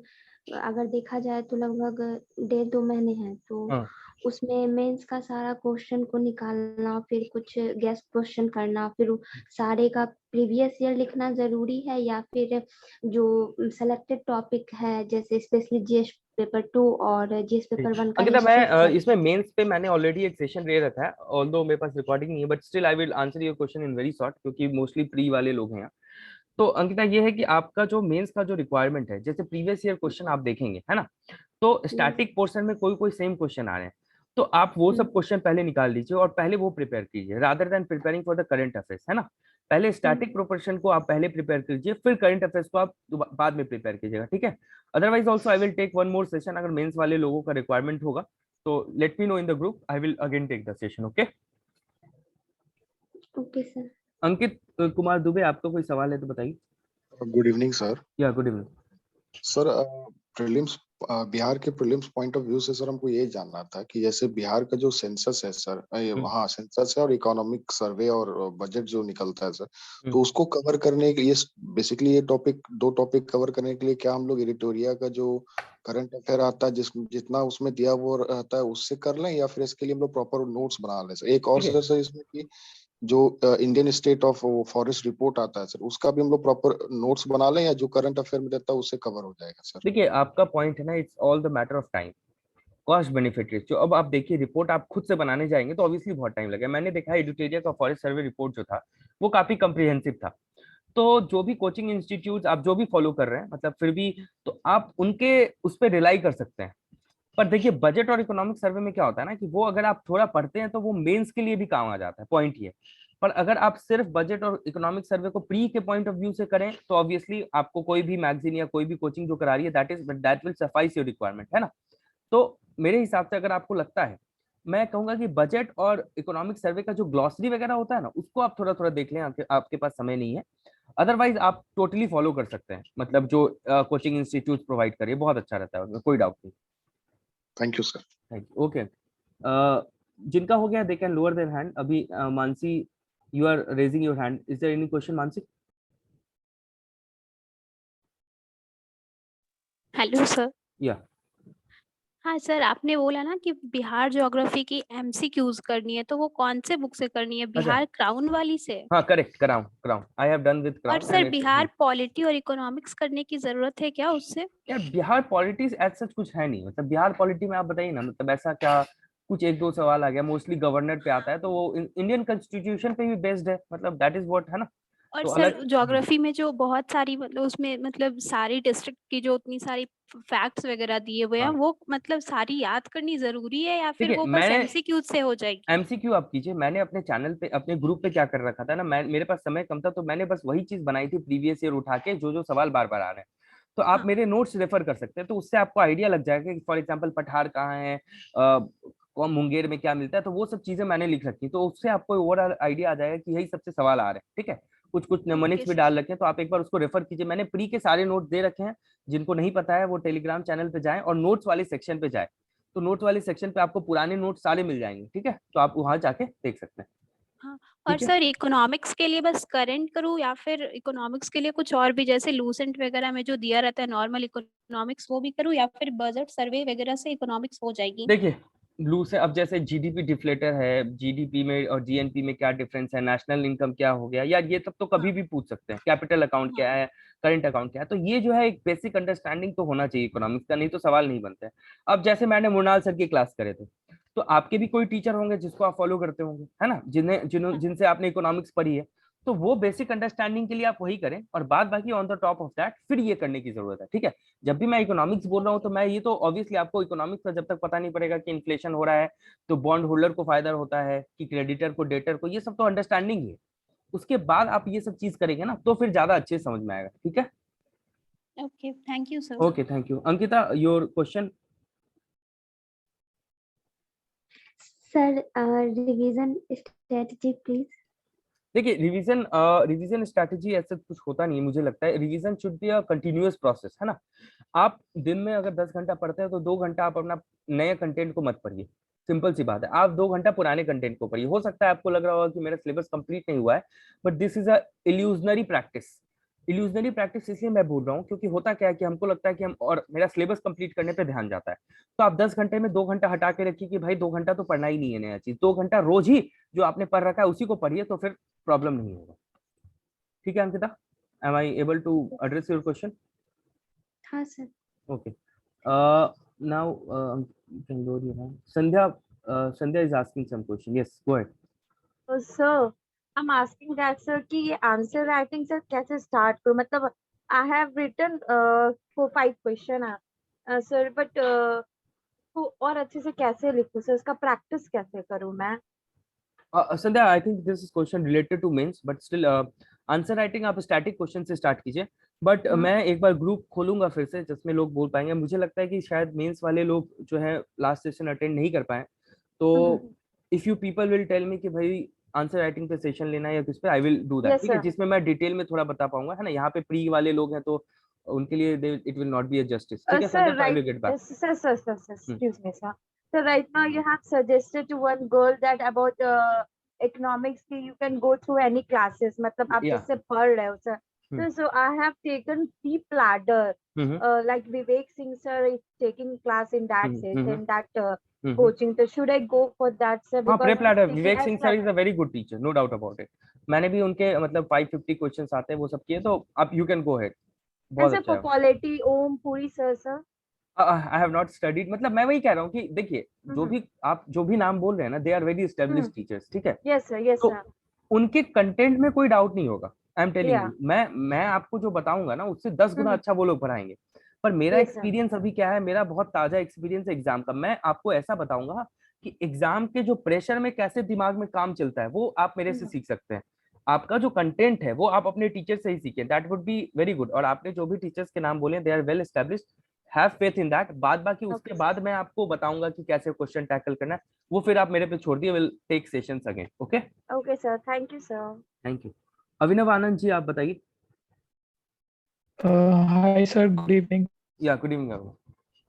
अगर देखा जाए तो लगभग 1.5-2 महीने हैं, तो उसमें मेंस का सारा क्वेश्चन को निकालना, फिर कुछ गेस्ट क्वेश्चन करना, फिर सारे का प्रीवियस ईयर लिखना जरूरी है, या फिर जो सेलेक्टेड टॉपिक है जैसे स्पेशली जीएस पेपर 2 और जीएस पेपर 1 का अंकिता, मैं इसमें मेंस पे मैंने ऑलरेडी एक सेशन ले रखा है, ऑल्दो मेरे पास रिकॉर्डिंग नहीं है, but still I will answer your question in very short, क्योंकि मोस्टली प्री वाले लोग हैं। तो अंकिता ये है कि आपका जो मेंस का जो रिक्वायरमेंट है, जैसे प्रीवियस ईयर क्वेश्चन आप देखेंगे, है ना, तो स्टैटिक पोर्शन में कोई कोई सेम क्वेश्चन आ रहे हैं, तो आप वो सब क्वेश्चन पहले निकाल लीजिए और पहले वो प्रिपेयर कीजिए, rather than preparing for the current affairs, है ना। पहले स्टैटिक प्रोपोर्शन को आप पहले प्रिपेयर कीजिए, फिर करंट अफेयर्स को आप बाद में प्रिपेयर कीजिएगा, ठीक है। Otherwise also I will take one more session, अगर मेंस वाले लोगों का रिक्वायरमेंट होगा तो let me know in the group, I will again take the session. Okay okay sir. Ankit Kumar Dubey, आपका कोई सवाल है तो बताइए। Good evening sir. Yeah good evening sir, prelims, Bihar के प्रीलिम्स पॉइंट ऑफ व्यू से सर हमको ये जानना था कि जैसे बिहार का जो सेंसस है सर, वहाँ सेंसस है और इकोनॉमिक सर्वे और बजट जो निकलता है सर, तो उसको कवर करने के लिए बेसिकली ये दो टॉपिक कवर करने के लिए क्या हम लोग एडिटोरिया का जो करंट अफेयर आता है जितना उसमें दिया वो रहता है उससे कर लें, या फिर इसके लिए हम लोग प्रॉपर नोट्स बना लें सर? एक और सर इसमें कि जो Indian state of forest report आता है सर, उसका भी हम लोग प्रॉपर नोट्स बना लें, या जो करंट अफेयर में देता है उससे कवर हो जाएगा सर? देखिए, आपका पॉइंट है ना, it's all the matter of time, cost benefit ratio. अब आप देखिए, रिपोर्ट आप खुद से बनाने जाएंगे तो ऑब्वियसली बहुत टाइम लगेगा। मैंने देखा एडिटोरिया का फॉरेस्ट सर्वे रिपोर्ट जो था वो काफी कम्प्रिहेंसिव था। तो जो भी कोचिंग इंस्टीट्यूट आप जो भी फॉलो कर रहे हैं, मतलब फिर भी तो आप उनके उस पर रिलाई कर सकते हैं। पर देखिए, बजट और इकोनॉमिक सर्वे में क्या होता है ना, कि वो अगर आप थोड़ा पढ़ते हैं तो वो मेंस के लिए भी काम आ जाता है, पॉइंट ये। पर अगर आप सिर्फ बजट और इकोनॉमिक सर्वे को प्री के पॉइंट ऑफ व्यू से करें तो ऑब्वियसली आपको कोई भी मैगजीन या कोई भी कोचिंग जो करा रही है that will suffice your requirement, है ना। तो मेरे हिसाब से अगर आपको लगता है, मैं कहूंगा कि बजट और इकोनॉमिक सर्वे का जो ग्लॉसरी वगैरह होता है ना, उसको आप थोड़ा थोड़ा देख लें, आपके पास समय नहीं है। अदरवाइज आप टोटली फॉलो कर सकते हैं, मतलब जो कोचिंग इंस्टीट्यूट प्रोवाइड करे, बहुत अच्छा रहता है, उसमें कोई डाउट नहीं। Thank you sir. Thank you. Okay, जिनका हो गया they can lower their hand. अभी Mansi, you are raising your hand, is there any question Mansi? Hello sir. Yeah हाँ सर, आपने बोला ना कि बिहार ज्योग्राफी की एमसीक्यूज करनी है, तो वो कौन से बुक से करनी है? बिहार क्राउन वाली से? हाँ correct, crown I have done with crown. और सर बिहार पॉलिटी और इकोनॉमिक्स करने की जरूरत है क्या उससे? यार बिहार पॉलिटिक्स एज सच कुछ है नहीं, मतलब बिहार पॉलिटी में आप बताइए ना, मतलब ऐसा क्या कुछ एक दो सवाल आ गया, मोस्टली गवर्नर पे आता है, तो वो इंडियन कॉन्स्टिट्यूशन पे भी बेस्ड है, मतलब दैट इज व्हाट, है ना। और तो सर ज्योग्राफी में जो बहुत सारी, मतलब उसमें मतलब सारी डिस्ट्रिक्ट की जो उतनी सारी फैक्ट्स वगैरह दिए हुए हैं, वो मतलब सारी याद करनी जरूरी है, या फिर वो बस एमसीक्यू से हो जाएगी? एमसीक्यू आप कीजिए। मैंने अपने चैनल पे, अपने ग्रुप पे क्या कर रखा था ना, मेरे पास समय कम था, तो मैंने बस वही चीज बनाई थी प्रीवियस ईयर उठा के, जो जो सवाल बार बार आ रहे हैं, तो आप मेरे नोट्स रेफर कर सकते हैं, तो उससे आपको आइडिया लग जाएगा कि फॉर एग्जांपल पठार कहाँ है, कौन मुंगेर में क्या मिलता है, तो वो सब चीजें मैंने लिख रखी, तो उससे आपको ओवरऑल आइडिया आ जाएगा कि यही सबसे सवाल आ रहे हैं, ठीक है। कुछ कुछ नेमोनिक्स भी डाल रखे हैं, तो आप एक बार उसको रेफर कीजिए। मैंने प्री के सारे नोट दे रखे हैं, जिनको नहीं पता है वो टेलीग्राम चैनल पे जाएं और नोट्स वाले सेक्शन पे जाए, तो नोट्स वाले सेक्शन पे आपको पुराने नोट्स सारे मिल जाएंगे, ठीक है, तो आप वहां जाके देख सकते हैं। हाँ, और सर इकोनॉमिक्स के लिए बस करंट करूँ, या फिर इकोनॉमिक्स के लिए कुछ और भी, जैसे लूसेंट वगैरह में जो दिया रहता है नॉर्मल इकोनॉमिक्स, वो भी करूँ, या फिर बजट सर्वे वगैरह से इकोनॉमिक्स हो जाएगी? देखिए, ब्लू से अब जैसे जीडीपी डिफ्लेटर है, जीडीपी में और जीएनपी में क्या डिफरेंस है, नेशनल इनकम क्या हो गया, यार ये सब तो कभी भी पूछ सकते हैं, कैपिटल अकाउंट क्या है, करंट अकाउंट क्या है, तो ये जो है एक बेसिक अंडरस्टैंडिंग तो होना चाहिए इकोनॉमिक्स का, नहीं तो सवाल नहीं बनते हैं। अब जैसे मैंने मृणाल सर की क्लास करे थे, तो आपके भी कोई टीचर होंगे जिसको आप फॉलो करते होंगे, है ना, जिनसे आपने इकोनॉमिक्स पढ़ी है, तो वो बेसिक अंडरस्टैंडिंग के लिए आप वही करें, और बाद बाकी on the top of that फिर ये करने की जरूरत है, ठीक है। जब भी मैं इकोनॉमिक्स बोल रहा हूँ तो मैं ये तो ऑब्वियसली आपको इकोनॉमिक्स का जब तक पता नहीं पड़ेगा कि इन्फ्लेशन हो रहा है तो बॉन्ड होल्डर को फायदा होता है कि क्रेडिटर को, डेटर को, ये सब तो अंडरस्टैंडिंग है। उसके बाद आप ये सब चीज करेंगे ना तो फिर ज्यादा अच्छे समझ में आएगा, ठीक है। Okay, thank you sir. Okay, thank you. Ankita, your question. Sir revision strategy please. देखिए, रिवीजन स्ट्रैटेजी ऐसा कुछ होता नहीं है, मुझे लगता है revision should be a continuous process, है ना। आप दिन में अगर 10 घंटा पढ़ते हैं तो 2 घंटा आप अपना नए कंटेंट को मत पढ़िए, सिंपल सी बात है। आप 2 घंटा पुराने कंटेंट को पढ़िए। हो सकता है आपको लग रहा होगा कि मेरा सिलेबस कंप्लीट नहीं हुआ है, but this is a illusionary practice. Illusionary practice इसलिए मैं बोल रहा हूँ क्योंकि होता क्या है कि हमको लगता है कि हम, और मेरा सिलेबस कंप्लीट करने पे ध्यान जाता है, तो आप 10 घंटे में 2 घंटा हटा के रखिए कि भाई 2 घंटा तो पढ़ना ही नहीं है नया चीज, 2 घंटा रोज ही जो आपने पढ़ रखा है उसी को पढ़िए, तो फिर प्रॉब्लम नहीं होगा। ठीक है Ankita, am I able to address your question? हाँ sir. Okay, now Sandhya is asking some question. Yes, go ahead. Sir I am asking that sir कि ये आंसर राइटिंग सर कैसे स्टार्ट करूं, मतलब I have written 4-5 question sir, but और अच्छे से कैसे लिखूं सर, इसका प्रैक्टिस कैसे करूं मैं? Sandhya, I think this is question related to mains, but still answer writing आप स्टैटिक क्वेश्चन से स्टार्ट कीजिए, बट मैं एक बार ग्रुप खोलूंगा फिर से जिसमें लोग बोल पाएंगे। मुझे लगता है कि शायद मेंस वाले लोग जो है लास्ट सेशन अटेंड नहीं कर पाए, तो if you people will tell me कि भाई आंसर राइटिंग पे सेशन लेना है या किस पे, आई विल डू दैट, ठीक है, जिसमें मैं डिटेल में थोड़ा बता पाऊंगा, है ना। यहाँ पे प्री वाले लोग हैं तो उनके लिए it will not be a justice, ठीक है sir, I will get back. Sir, excuse me, sir. So right now you have suggested to one girl that about economics ki you can go through any classes, मतलब आप जिससे पढ़ रहे हो sir. So I have taken steep ladder, like Vivek Singh sir is taking class in that in that coaching. So should I go for that sir? हाँ, prep ladder, Vivek Singh sir is a very good teacher, no doubt about it. मैंने भी उनके मतलब 550 questions आते हैं वो सब किए, तो आप you can go ahead. बहुत अच्छा है। Quality Om Puri sir. I have not studied, मतलब मैं वही कह रहा हूँ कि देखिए जो भी नाम बोल रहे हैं ना, they are very established teachers, ठीक है। Yes sir. उनके कंटेंट में कोई डाउट नहीं होगा, आई एम टेलिंग यू। मैं आपको जो बताऊंगा ना उससे 10 गुना अच्छा वो लोग पढ़ाएंगे। पर मेरा एक्सपीरियंस अभी क्या है, मेरा बहुत ताजा एक्सपीरियंस है एग्जाम का। मैं आपको ऐसा बताऊंगा कि एग्जाम के जो प्रेशर में कैसे दिमाग में काम चलता है वो आप मेरे से सीख सकते हैं। आपका जो कंटेंट है वो आप अपने टीचर से ही सीखें, that would be very good. और आपने जो भी टीचर्स के नाम बोले, they are well established, have faith in that. बाद बाकी उसके बाद मैं आपको बताऊंगा कि कैसे क्वेश्चन टैकल करना है, वो फिर आप मेरे पे छोड़ दिए, will take sessions again. Okay okay sir, thank you sir. Thank you. Abhinav Anand ji, आप बताइए। Hi sir, good evening. Yeah good evening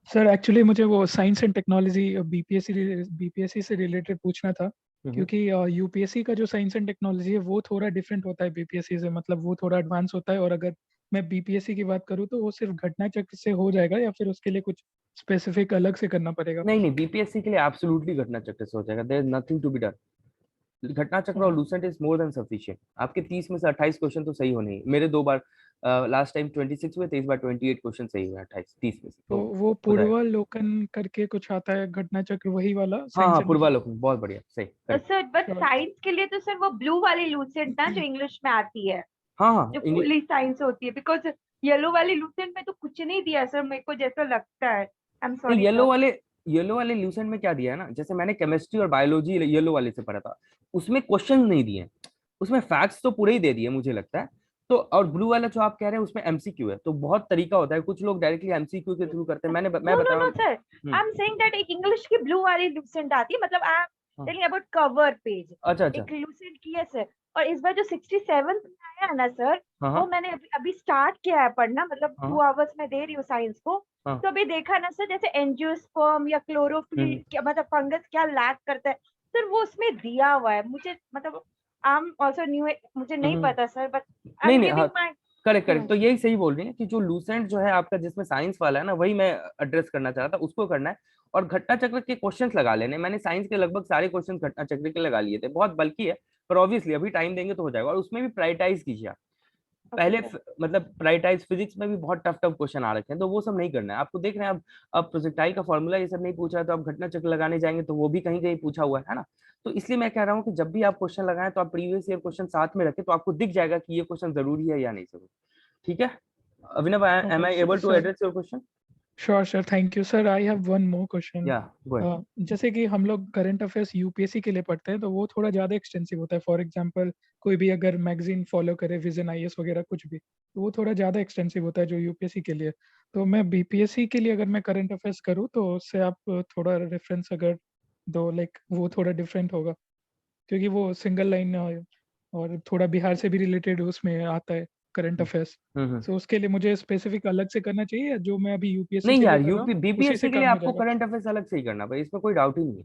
sir. Actually मुझे वो साइंस एंड टेक्नोलॉजी बीपीएससी से रिलेटेड पूछना था, क्योंकि यूपीएससी का जो साइंस एंड टेक्नोलॉजी है वो थोड़ा डिफरेंट होता है बीपीएससी से, मतलब वो थोड़ा एडवांस होता है। और अगर मैं बीपीएससी की बात करूँ तो वो सिर्फ घटना चक्र से हो जाएगा या फिर उसके लिए कुछ स्पेसिफिक अलग से करना पड़ेगा? नहीं, बीपीएससी के लिए एब्सोल्युटली घटना चक्र से हो जाएगा, there is nothing to be done. घटना चक्र और Lucent is more than sufficient. आपके 30 में से 28 क्वेश्चन तो सही होने ही, मेरे 2 बार लास्ट टाइम 26 हुए थे, इस बार 28 क्वेश्चन सही हुए 30 में से। तो वो पूर्वालोकन करके कुछ आता है घटना चक्र, वही वाला? हाँ, पूर्वालोकन, बहुत बढ़िया, सही। सर बट साइंस के लिए तो सर वो ब्लू वाली लूसेंट ना जो इंग्लिश में आती है, हाँ, जो फुल्ली साइंस होती है, बिकॉज येलो वाली लूसेंट में तो कुछ नहीं दिया सर, मेरे को जैसा लगता है। I am sorry. येलो वाले लूसेंट में क्या दिया है ना, जैसे मैंने केमिस्ट्री और बायोलॉजी येलो वाले से पढ़ा था, उसमें क्वेश्चन नहीं दिए, उसमें फैक्ट्स तो पूरे ही दे दिए मुझे लगता है। तो और ब्लू वाला जो आप कह रहे हैं उसमें एमसीक्यू है, तो बहुत तरीका होता है, कुछ लोग डायरेक्टली एमसीक्यू के थ्रू करते हैं। मैं बता रहा हूं sir, I am saying that एक इंग्लिश की ब्लू वाली लूसेंट आती है, मतलब I am telling about cover page. अच्छा एक लूसेंट की है सर। और इस बार जो 67 आया है ना सर, वो मैंने अभी स्टार्ट किया है पढ़ना, मतलब 2 आवर्स में दे रही हूँ साइंस को। तो अभी देखा ना सर, जैसे एंजियोस्पर्म या क्लोरोफिल मतलब फंगस क्या लैक करता है सर, वो उसमें दिया हुआ है। मुझे मतलब आई एम आल्सो न्यू, मुझे नहीं पता sir, but I am giving my correct correct, तो यही सही बोल रही है कि जो लूसेंट जो है आपका जिसमें साइंस वाला है ना, वही मैं एड्रेस करना चाह रहा था, उसको करना है। और घटना चक्र के क्वेश्चंस लगा लेने, मैंने साइंस के लगभग सारे क्वेश्चन घटना चक्र के लगा लिए थे, बहुत बल्कि है पर ऑब्वियसली अभी टाइम देंगे तो हो जाएगा। और उसमें भी प्रायोरिटाइज कीजिए आप पहले, मतलब प्रायोरिटाइज, फिजिक्स में भी बहुत टफ टफ क्वेश्चन आ रखे हैं, तो वो सब नहीं करना है आपको। देख रहे हैं अब प्रोजेक्टाइल का फॉर्मूला ये सब नहीं पूछा है, तो आप घटना चक्र लगाने जाएंगे तो वो भी कहीं कहीं पूछा हुआ है ना। तो इसलिए मैं कह रहा हूँ कि जब भी आप क्वेश्चन लगाएं तो आप प्रीवियस ईयर क्वेश्चन साथ में रखें, तो आपको दिख जाएगा कि ये क्वेश्चन जरूरी है या नहीं जरूरी। ठीक है अभिनव, am I able to address your question? Sure, thank you, sir. I have one more question. Yeah, go ahead. जैसे कि हम लोग करंट अफेयर्स यूपीएससी के लिए पढ़ते हैं, तो वो थोड़ा ज़्यादा एक्सटेंसिव होता है। फॉर एग्जांपल कोई भी अगर मैगजीन फॉलो करे, विजन आईएएस वगैरह कुछ भी, तो वो थोड़ा ज़्यादा एक्सटेंसिव होता है जो यूपीएससी के लिए। तो मैं बीपीएससी के लिए अगर मैं करंट अफेयर्स करूँ, तो उससे आप थोड़ा रेफरेंस अगर दो, लाइक वो थोड़ा डिफरेंट होगा, क्योंकि वो सिंगल लाइन और थोड़ा बिहार से भी रिलेटेड उसमें आता है करंट अफेयर्स। तो उसके लिए मुझे स्पेसिफिक अलग से करना चाहिए, या जो मैं अभी यूपीएससी नहीं के यार, लिए कर रहा हूँ बीपीएससी के लिए काम हो आपको जाएगा? करंट अफेयर्स अलग से ही करना भाई, इसमें कोई डाउट ही नहीं है।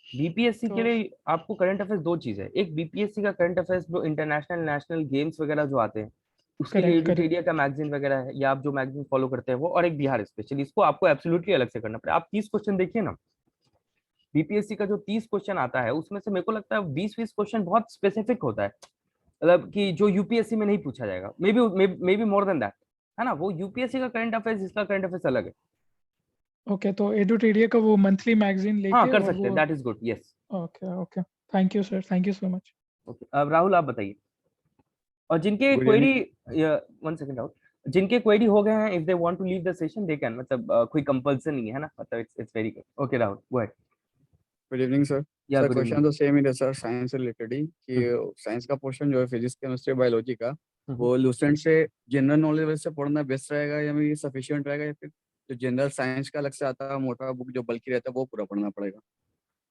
बीपीएससी के लिए आपको करंट अफेयर्स दो चीज है, एक बीपीएससी का करंट अफेयर्स जो इंटरनेशनल नेशनल गेम्स वगैरह जो आते हैं उसके लिए एडिटोरिया का मैगजीन वगैरह है, या आप जो मैगजीन फॉलो करते हैं वो, और एक बिहार स्पेशल, इसको आपको एब्सोल्युटली अलग से करना पड़ेगा। आप 30 क्वेश्चन देखिए ना, बीपीएससी का जो 30 क्वेश्चन आता है उसमें से मेरे को लगता है 20-20 क्वेश्चन बहुत स्पेसिफिक होता है, मतलब कि जो यूपीएससी में नहीं पूछा जाएगा, may be more than that, है ना। वो यूपीएससी का करंट अफेयर्स, इसका करंट अफेयर्स अलग है। ओके, तो एडुटेरिया का वो मंथली मैगजीन लेके हाँ कर सकते हैं, that is good, yes. Okay, thank you sir, thank you so much. Okay, अब राहुल आप बताइए। और जिनके क्वेरी, 1 सेकंड राहुल, जिनके क्वेरी हो गए हैं, if they want to leave the session they can, मतलब कोई कंपल्सन नहीं है ना, मतलब it's very good. Okay Rahul, go ahead. Good evening sir. Sir question तो सेम ही है सर, साइंस से रिलेटेड ही, कि साइंस का पोर्शन जो है फिजिक्स केमिस्ट्री बायोलॉजी का, वो लूसेंट से जनरल नॉलेज से पढ़ना बेस्ट रहेगा, या फिर सफिशिएंट रहेगा, या फिर जो जनरल साइंस का अलग से आता है मोटा बुक जो बल्कि रहता है वो पूरा पढ़ना पड़ेगा?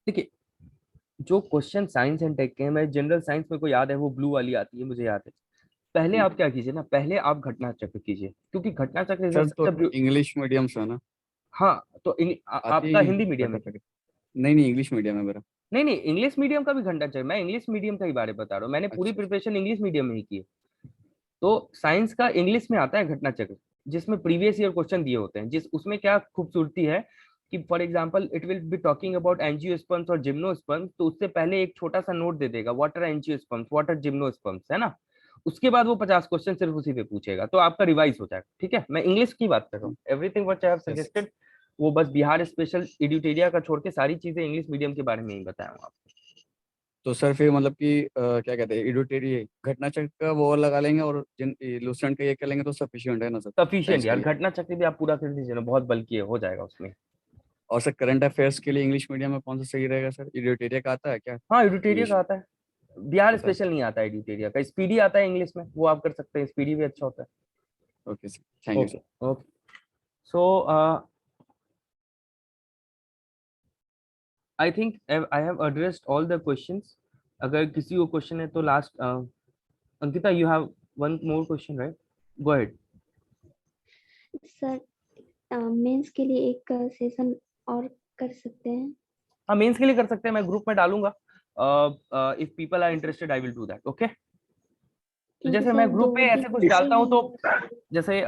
देखिए, जो क्वेश्चन साइंस एंड टेक के हैं, मैं जनरल साइंस में को याद है, वो ब्लू वाली आती है, मुझे याद है। पहले आप क्या कीजिए ना, पहले आप घटना चक्र कीजिए, क्योंकि घटना चक्र सर तो इंग्लिश मीडियम से है ना? हाँ, तो आपका हिंदी मीडियम है? नहीं, इंग्लिश मीडियम है मेरा। नहीं, इंग्लिश मीडियम का भी घंटा चक्र, मैं इंग्लिश मीडियम का ही बारे बता रहा हूँ, मैंने पूरी प्रिपरेशन इंग्लिश मीडियम में ही की है। तो साइंस का इंग्लिश में आता है घटना चक्र, जिसमें प्रीवियस ईयर क्वेश्चन दिए होते हैं, जिस उसमें क्या खूबसूरती है कि for example it will be talking about angiosperms और जिम्नोस्पर्म्स, तो उससे पहले एक छोटा सा नोट दे देगा, what are angiosperms, what are gymnosperms, है ना। उसके बाद वो 50 क्वेश्चन सिर्फ उसी पे पूछेगा, तो आपका रिवाइज हो जाएगा। ठीक है, मैं इंग्लिश की बात कर रहा हूँ, everything what I have suggested वो बस बिहार स्पेशल एडिटोरिया का छोड़ के सारी चीजें इंग्लिश मीडियम के बारे में ही बताया हूँ आपको। तो सर फिर मतलब कि क्या कहते हैं, एडिटोरियल घटना चक्र का वो लगा लेंगे, और लूसेंट का ये कर लेंगे तो सफिशिएंट है ना सर? सफिशिएंट यार, घटना चक्र भी आप पूरा कर दीजिए ना, बहुत बल्कि हो जाएगा उसमें। और सर करंट अफेयर्स के लिए इंग्लिश मीडियम में कौन सा सही रहेगा सर? एडिटोरिया का आता है क्या? हाँ, एडिटोरिया का आता है, बिहार स्पेशल नहीं आता है। एडिटोरिया का स्पीडी आता है इंग्लिश में, वो आप कर सकते हैं, स्पीडी भी अच्छा होता है। Okay sir, thank you sir. Okay, so I think I have addressed all the questions. अगर किसी को क्वेश्चन है तो last, Ankita you have one more question, right? Go ahead sir. Mains के लिए एक सेशन और कर सकते हैं? हाँ, मेंस के लिए कर सकते हैं, मैं ग्रुप में डालूंगा, if people are interested I will do that. Okay, तो जैसे मैं ग्रुप पे ऐसे कुछ डालता हूँ, तो जैसे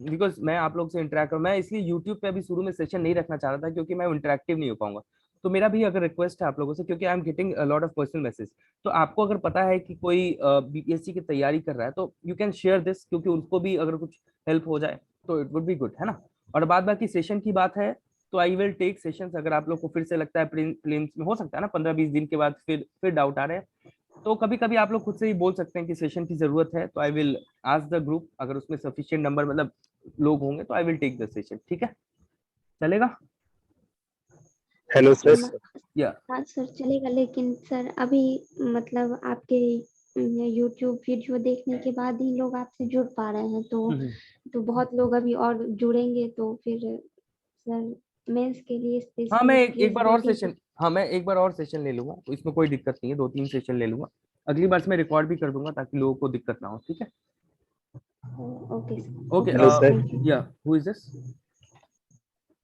बिकॉज मैं आप लोग से इंटरेक्ट करूँ, मैं इसलिए यूट्यूब पे अभी शुरू में सेशन नहीं रखना चाह रहा था, क्योंकि मैं इंटरेक्टिव नहीं हो पाऊंगा। तो मेरा भी अगर रिक्वेस्ट है आप लोगों से, क्योंकि I am getting a lot of personal message, तो आपको अगर पता है कि कोई बीपीएससी की तैयारी कर रहा है, तो यू कैन शेयर दिस, क्योंकि उनको भी अगर कुछ हेल्प हो जाए तो इट वुड बी गुड, है ना। और बाद बाकी सेशन की बात है, तो आई विल टेक सेशंस, अगर आप लोग को फिर से लगता है प्रीलिम्स में हो सकता है ना 15-20 दिन के बाद फिर डाउट आ रहे हैं, तो कभी कभी आप लोग खुद से ही बोल सकते हैं कि सेशन की जरूरत है, तो I will ask the group, अगर उसमें सफिशिएंट नंबर मतलब लोग होंगे तो I will take the session. ठीक है, चलेगा? Hello sir. हाँ सर चलेगा, लेकिन सर अभी मतलब आपके यूट्यूब वीडियो देखने के बाद ही लोग आपसे जुड़ पा रहे हैं, तो बहुत लोग अभी और जुड़ेंगे, तो फिर सर मेंस के लिए स्पेशल हाँ, मैं एक बार और सेशन, हाँ मैं एक बार और सेशन ले लूंगा, तो इसमें कोई दिक्कत नहीं है, 2-3 सेशन ले लूंगा, अगली बार से मैं रिकॉर्ड भी कर दूंगा ताकि लोगों को दिक्कत ना हो। ठीक है, ओके, या हु इज दिस?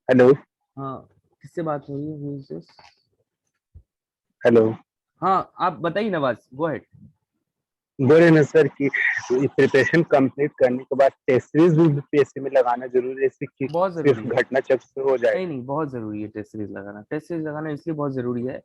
हेलो। हाँ, किससे बात हो रही है? Who is this? हेलो। हाँ, आप बताइए नवाज, गो अहेड। बोल रहे ना सर कि प्रिपरेशन कंप्लीट करने के बाद टेस्ट सीरीज भी बीपीएससी में लगाना जरूरी है, कि बहुत सिर्फ जरूरी है। घटना चक्र से हो जाए? नहीं, बहुत जरूरी है टेस्ट सीरीज लगाना। टेस्ट सीरीज लगाना इसलिए बहुत जरूरी है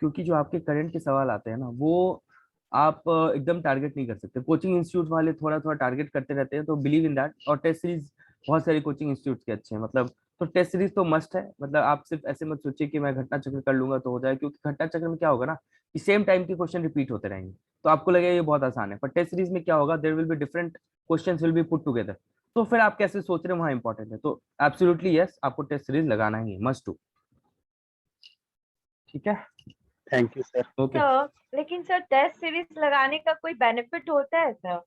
क्योंकि जो आपके करंट के सवाल आते हैं ना, वो आप एकदम टारगेट नहीं कर सकते। कोचिंग इंस्टीट्यूट वाले थोड़ा थोड़ा टारगेट करते रहते हैं, तो बिलीव इन दैट। और टेस्ट सीरीज बहुत सारे कोचिंग इंस्टीट्यूट के अच्छे हैं, मतलब तो टेस्ट सीरीज तो मस्ट है। मतलब आप सिर्फ ऐसे मत सोचिए कि मैं घटना चक्र कर लूंगा तो हो जाए, क्योंकि घटना चक्र में क्या होगा ना कि सेम टाइम के क्वेश्चन रिपीट होते रहेंगे, तो आपको लगेगा ये बहुत आसान है। पर टेस्ट सीरीज में क्या होगा, there will be different questions will be put together, तो फिर आप कैसे सोच रहे हैं वहां इंपॉर्टेंट है। तो एब्सोल्युटली यस, आपको टेस्ट सीरीज लगाना ही है, मस्ट टू। ठीक है, थैंक यू सर। ओके। लेकिन सर टेस्ट सीरीज लगाने का कोई बेनिफिट होता है सर?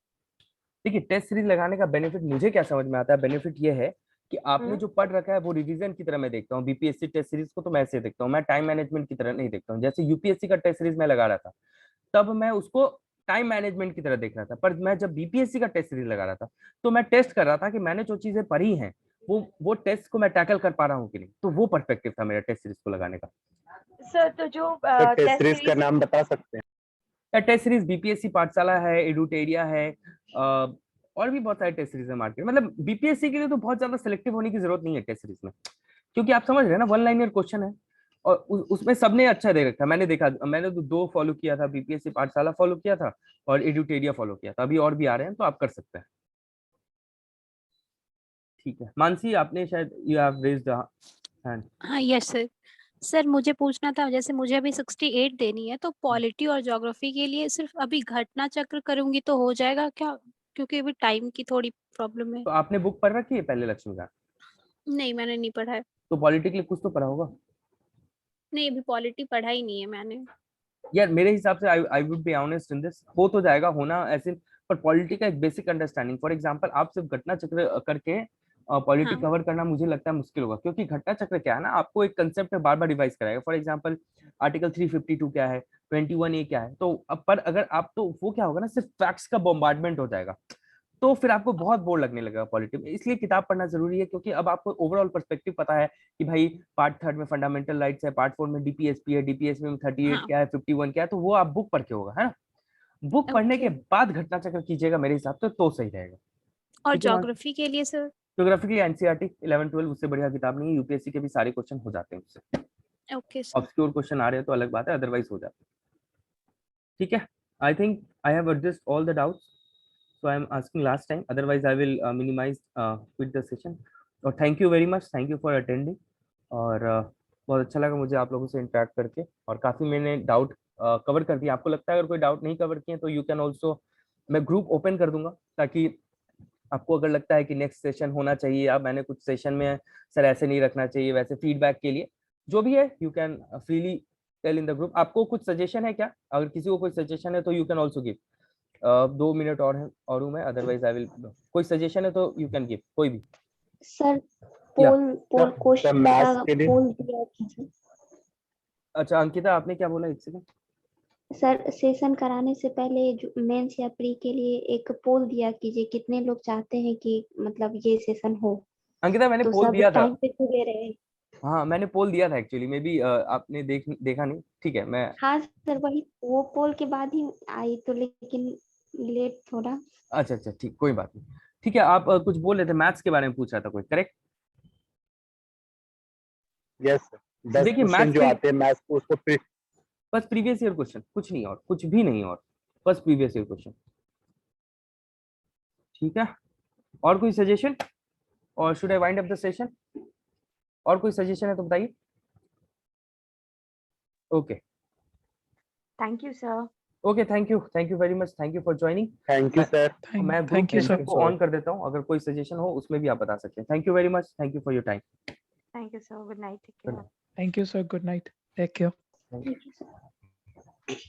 देखिए, टेस्ट सीरीज लगाने का बेनिफिट मुझे क्या समझ में आता है, बेनिफिट ये है कि आपने जो पढ़ रखा है वो रिवीजन की तरह मैं देखता हूँ। बीपीएससी टेस्ट सीरीज को तो मैं ऐसे देखता हूँ, मैं टाइम मैनेजमेंट की तरह नहीं देखता हूँ। जैसे यूपीएससी का टेस्ट सीरीज मैं लगा रहा था, तब मैं उसको टाइम मैनेजमेंट की तरह देख रहा था। पर मैं जब बीपीएससी का टेस्ट सीरीज लगा रहा था, तो मैं टेस्ट कर रहा था कि मैंने जो चीजें पढ़ी हैं वो टेस्ट को मैं टैकल कर पा रहा हूँ कि नहीं। तो वो पर्सपेक्टिव था मेरा टेस्ट सीरीज को लगाने का। सर तो जो टेस्ट सीरीज का नाम बता सकते हैं? टेस्ट सीरीज बीपीएससी पाठशाला है, एडुटेरिया है, और भी बहुत सारे टेस्ट सीरीज है मार्केट। मतलब बीपीएससी के लिए तो बहुत ज्यादा सिलेक्टिव होने की जरूरत नहीं है टेस्ट सीरीज में, क्योंकि आप समझ रहे हैं ना, वन लाइनर क्वेश्चन है और उसमें सबने अच्छा दे रखा है। मैंने देखा, मैंने तो 2 फॉलो किया था, बीपीएससी पाठशाला फॉलो किया था और एडुटेरिया फॉलो किया था। अभी और भी आ रहे हैं, तो आप कर सकते हैं। ठीक है, मानसी आपने शायद you have raised the hand. हाँ यस सर। सर मुझे पूछना था, जैसे मुझे अभी 68 देनी है, तो पॉलिटी और ज्योग्राफी के लिए सिर्फ अभी घटना चक्र करूंगी तो हो जाएगा क्या? क्योंकि अभी टाइम की थोड़ी प्रॉब्लम है। तो आपने बुक पढ़ रखी है पहले लक्ष्मीकांत? नहीं मैंने नहीं पढ़ा है। तो पॉलिटी के लिए कुछ तो पढ़ा होगा। नहीं अभी पॉलिटी पढ़ा ही नहीं है मैंने। यार मेरे हिसाब से I would be honest in this, हो तो जाएगा होना ऐसे। पर पॉलिटी का एक बेसिक अंडरस्टैंडिंग, फॉर एग्जांपल आप सिर्फ घटना चक्र करके पॉलिटी हाँ। कवर करना मुझे लगता है मुश्किल होगा, क्योंकि घटना चक्र क्या है ना, आपको एक कंसेप्ट बार बार रिवाइज कराएगा। फॉर एग्जांपल आर्टिकल 352 क्या है, 21A क्या है, तो अब पर अगर आप, तो वो क्या होगा ना, सिर्फ फैक्ट्स का बॉम्बार्डमेंट हो जाएगा, तो फिर आपको बहुत बोर लगने लगेगा पॉलिटी में। इसलिए किताब पढ़ना जरूरी है, क्योंकि अब आपको ओवरऑल पर्सपेक्टिव पता है कि भाई पार्ट 3 में फंडामेंटल राइट्स है, पार्ट 4 में डीपीएसपी है, डीपीएसपी में 38 हाँ। क्या है, 51 क्या है, तो वो आप बुक पढ़ के होगा, है ना। बुक पढ़ने के बाद घटना चक्र कीजिएगा मेरे हिसाब से, तो सही रहेगा। और ज्योग्राफी के लिए सर? ज्योग्राफी के लिए एनसीईआरटी 11-12 उससे बढ़िया किताब नहीं है। यूपीएससी के भी सारे क्वेश्चन हो जाते हैं उससे। Okay sir. ऑब्सक्योर क्वेश्चन आ रहे हैं तो अलग बात है, अदरवाइज हो जाते हैं। ठीक है, आई think I have addressed all the doubts, so I am asking last time, otherwise I will minimize quit the session. और thank you very much, thank you for attending. और बहुत अच्छा लगा मुझे आप लोगों से इंटरेक्ट करके, और काफ़ी मैंने डाउट कवर कर दिया। आपको लगता है अगर कोई डाउट नहीं कवर किए तो यू कैन ऑल्सो, मैं ग्रुप ओपन कर दूंगा, ताकि आपको अगर लगता है कि नेक्स्ट सेशन होना चाहिए, या मैंने कुछ सेशन में सर ऐसे नहीं रखना चाहिए, वैसे फीडबैक के लिए जो भी है you can freely tell in the group. आपको कुछ सजेशन है क्या? अगर किसी को कोई सजेशन है तो you can also give. 2 minute और हूँ मैं, अदरवाइज आई विल, कोई सजेशन है तो यू कैन गिव, कोई भी। सर पोल क्वेश्चन का पोल दिया कीजिए। अच्छा अंकिता, आपने क्या बोला? एक सेकंड सर, सेशन कराने से पहले मेंस या प्री के लिए एक पोल दिया कीजिए, कितने लोग चाहते हैं कि मतलब ये सेशन हो। अंकिता मैंने तो पोल दिया था। टाइम पे जुड़े रहे। हाँ मैंने पोल दिया था एक्चुअली, मे बी आपने देखा नहीं। ठीक है, मैं, हाँ सर वही वो पोल के बाद ही आई तो, लेकिन लेट थोड़ा। अच्छा ठीक, कोई बात नहीं। ठीक है, आप कुछ बोल रहे थे, मैथ्स के बारे में पूछ रहा था कोई, करेक्ट? यस सर, 10 देखिए क्वेश्चन जो आते हैं मैथ्स को, उसको बस प्रीवियस ईयर क्वेश्चन, कुछ नहीं और, कुछ भी नहीं और, बस प्रीवियस ईयर क्वेश्चन। ठीक है, और कोई सजेशन, और should I wind up the session? और कोई सजेशन है तो बताइए। Okay, thank you sir. Okay, thank you very much, thank you for joining. Thank you sir. मैं थैंक यू सर को ऑन कर देता हूँ, अगर कोई सजेशन हो उसमें भी आप बता सकते हैं। Thank you very much, thank you for your time. Thank you sir, good night, take care. Thank you sir, good night, take care. Thank you.